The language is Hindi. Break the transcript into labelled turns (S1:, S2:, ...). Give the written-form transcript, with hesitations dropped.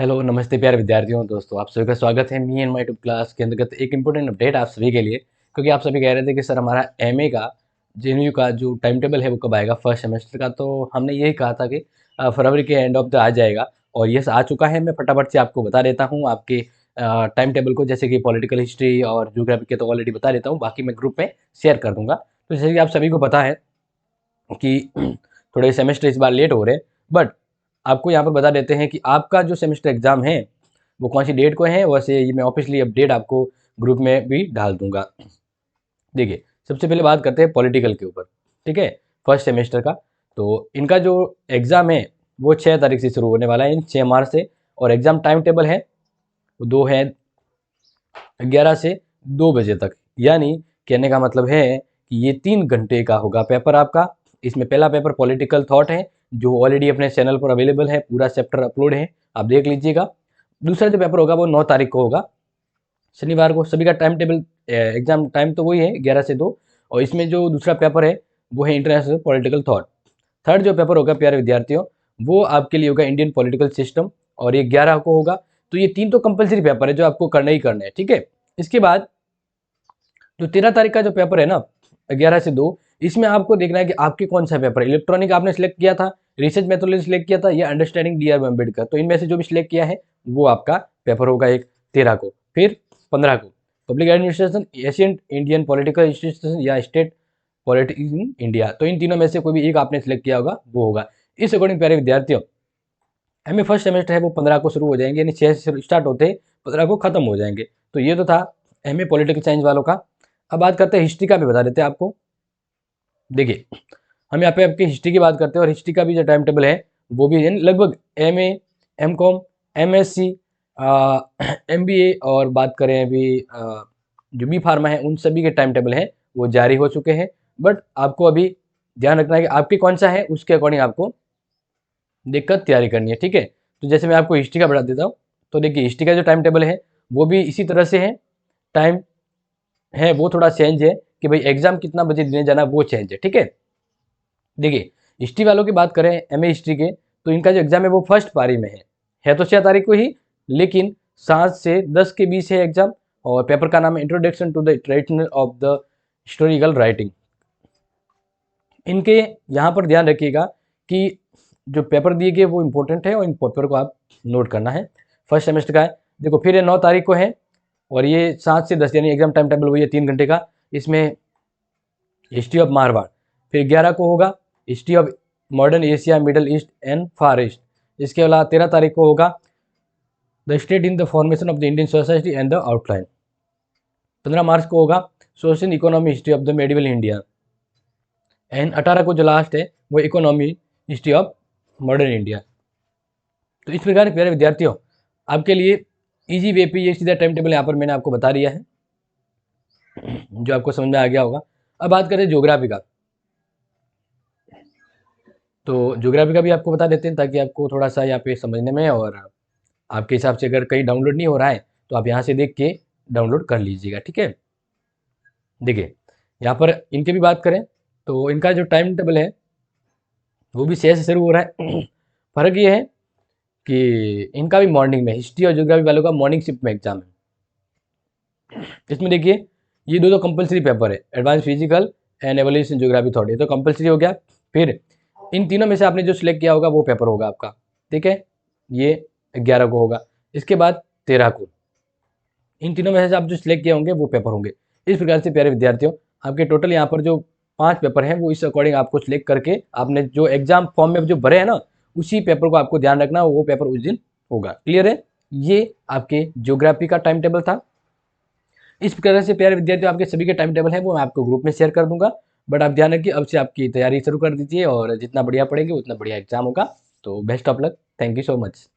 S1: हेलो, नमस्ते प्यारे विद्यार्थियों, दोस्तों आप सभी का स्वागत है me and my tube class के अंतर्गत एक इम्पोर्टेंट अपडेट आप सभी के लिए। क्योंकि आप सभी कह रहे थे कि सर हमारा एमए का जेएनयू का जो टाइम टेबल है वो कब आएगा फर्स्ट सेमेस्टर का। तो हमने यही कहा था कि फरवरी के एंड ऑफ द आ जाएगा और ये आ चुका है। मैं फटाफट से आपको बता देता हूँ आपके टाइम टेबल को, जैसे कि पॉलिटिकल हिस्ट्री और ज्योग्राफी के तो ऑलरेडी बता देता हूँ, बाकी मैं ग्रुप में शेयर कर दूंगा। तो जैसे कि आप सभी को पता है कि थोड़े सेमेस्टर इस बार लेट हो रहे हैं, बट आपको यहाँ पर बता देते हैं कि आपका जो सेमेस्टर एग्जाम है वो कौन सी डेट को है। वैसे ये मैं ऑफिशियली अपडेट आपको ग्रुप में भी डाल दूंगा। देखिए, सबसे पहले बात करते हैं पॉलिटिकल के ऊपर, ठीक है, फर्स्ट सेमेस्टर का। तो इनका जो एग्ज़ाम है वो 6 तारीख से शुरू होने वाला है, 6 मार्च से। और एग्ज़ाम टाइम टेबल है वो 11 से 2 बजे तक। यानी कहने का मतलब है कि ये 3 घंटे का होगा पेपर आपका। इसमें पहला पेपर पॉलिटिकल थॉट है, जो ऑलरेडी अपने चैनल पर अवेलेबल है, पूरा चैप्टर अपलोड है, आप देख लीजिएगा। दूसरा जो पेपर होगा वो 9 तारीख को होगा, शनिवार को। सभी का टाइम टेबल, एग्जाम टाइम तो वही है 11 से 2। और इसमें जो दूसरा पेपर है वो है इंटरनेशनल पॉलिटिकल थॉट। थर्ड जो पेपर होगा प्यारे विद्यार्थियों, वो आपके लिए होगा इंडियन पॉलिटिकल सिस्टम, और ये 11 को होगा। तो ये 3 तो कंपलसरी पेपर है जो आपको करना ही करना है, ठीक है। इसके बाद जो 13 तारीख का जो पेपर है ना, 11 से 2, इसमें आपको देखना है कि आपके कौन सा पेपर है। इलेक्ट्रॉनिक आपने सिलेक्ट किया था, रिसर्च मेथोडोलॉजी सिलेक्ट किया था, या अंडरस्टैंडिंग डी आर अम्बेडकर। तो इनमें से जो भी सिलेक्ट किया है वो आपका पेपर होगा, एक 13 को। फिर 15 को public administration, Asian Indian political institution या स्टेट पॉलिटिक्स इन इंडिया। तो इन तीनों में से कोई भी एक आपने सिलेक्ट किया होगा वो होगा। इस अकॉर्डिंग प्यारे विद्यार्थियों, एमए फर्स्ट सेमेस्टर है वो 15 को शुरू हो जाएंगे, यानी 6 से स्टार्ट होते हैं, 15 को खत्म हो जाएंगे। तो ये तो था एमए पॉलिटिकल साइंस वालों का। अब बात करते हैं हिस्ट्री का, भी बता देते हैं आपको। देखिए, हम यहाँ पे आपकी हिस्ट्री की बात करते हैं, और हिस्ट्री का भी जो टाइम टेबल है वो भी लगभग एमए, एमकॉम, एमएससी, एमबीए, और बात करें अभी जो बी फार्मा है, उन सभी के टाइम टेबल हैं वो जारी हो चुके हैं। बट आपको अभी ध्यान रखना है कि आपके कौन सा है, उसके अकॉर्डिंग आपको देखकर तैयारी करनी है, ठीक है। तो जैसे मैं आपको हिस्ट्री का बता देता हूँ। तो देखिए, हिस्ट्री का जो टाइम टेबल है वो भी इसी तरह से है। टाइम है वो थोड़ा चेंज है कि भाई एग्जाम कितना बजे देने जाना, वो चेंज है, ठीक है। देखिए, हिस्ट्री वालों की बात करें, एमए हिस्ट्री के, तो इनका जो एग्जाम है वो फर्स्ट पारी में है तो 6 तारीख को ही, लेकिन 7 से 10 के बीच है एग्जाम। और पेपर का नाम है introduction to the traditional of the historical writing. इनके यहाँ पर ध्यान रखिएगा कि जो पेपर दिए गए वो इंपॉर्टेंट है, और इन पेपर को आप नोट करना है। फर्स्ट सेमेस्टर का है। देखो, फिर ये 9 तारीख को है, और ये 7 से 10, यानी एग्जाम टाइम टेबल वही है, 3 घंटे का। इसमें हिस्ट्री ऑफ मारवाड़। फिर 11 को होगा history of modern Asia, middle east and far east. इसके अलावा 13 तारीख को होगा the state in the formation of the Indian society and the outline. 15 मार्च को होगा social economy history of the medieval India. And 18 को जो लास्ट है वो economy history of modern India. तो इस प्रकार प्यारे विद्यार्थियों, आपके लिए इजी वे पे ये सीधा टाइम टेबल यहाँ पर मैंने आपको बता दिया है, जो आपको समझ में आ गया होगा। अब बात करें ज्योग्राफी का। तो ज्योग्राफी का भी आपको बता देते हैं, ताकि आपको थोड़ा सा यहाँ पे समझने में, और आपके हिसाब से अगर कहीं डाउनलोड नहीं हो रहा है तो आप यहाँ से देख के डाउनलोड कर लीजिएगा, ठीक है। देखिए, यहाँ पर इनकी भी बात करें तो इनका जो टाइम टेबल है वो भी 6 से शुरू हो रहा है। फर्क ये है कि इनका भी मॉर्निंग में, हिस्ट्री और ज्योग्राफी वालों का मॉर्निंग शिफ्ट में एग्जाम है। इसमें देखिए, ये दो कंपलसरी पेपर है, advance physical and evolution geography thought, ये तो कंपलसरी हो गया। फिर इन तीनों में से आपने जो सिलेक्ट किया होगा वो पेपर होगा आपका, ठीक है। ये 11 को होगा। इसके बाद 13 को, इन तीनों में से आप जो सिलेक्ट किए होंगे वो पेपर होंगे। इस प्रकार से प्यारे विद्यार्थियों, आपके टोटल यहाँ पर जो 5 पेपर हैं वो इस अकॉर्डिंग आपको सिलेक्ट करके आपने जो एग्जाम फॉर्म में जो भरे हैं ना, उसी पेपर को आपको ध्यान रखना, वो पेपर उस दिन होगा। क्लियर है? ये आपके ज्योग्राफी का टाइम टेबल था। इस प्रकार से प्यारे विद्यार्थियों, आपके सभी के टाइम टेबल है वो मैं आपको ग्रुप में शेयर कर दूंगा। बट आप ध्यान रखिए, अब से आपकी तैयारी शुरू कर दीजिए, और जितना बढ़िया पढ़ेंगे उतना बढ़िया एग्जाम होगा। तो best of luck, thank you so much.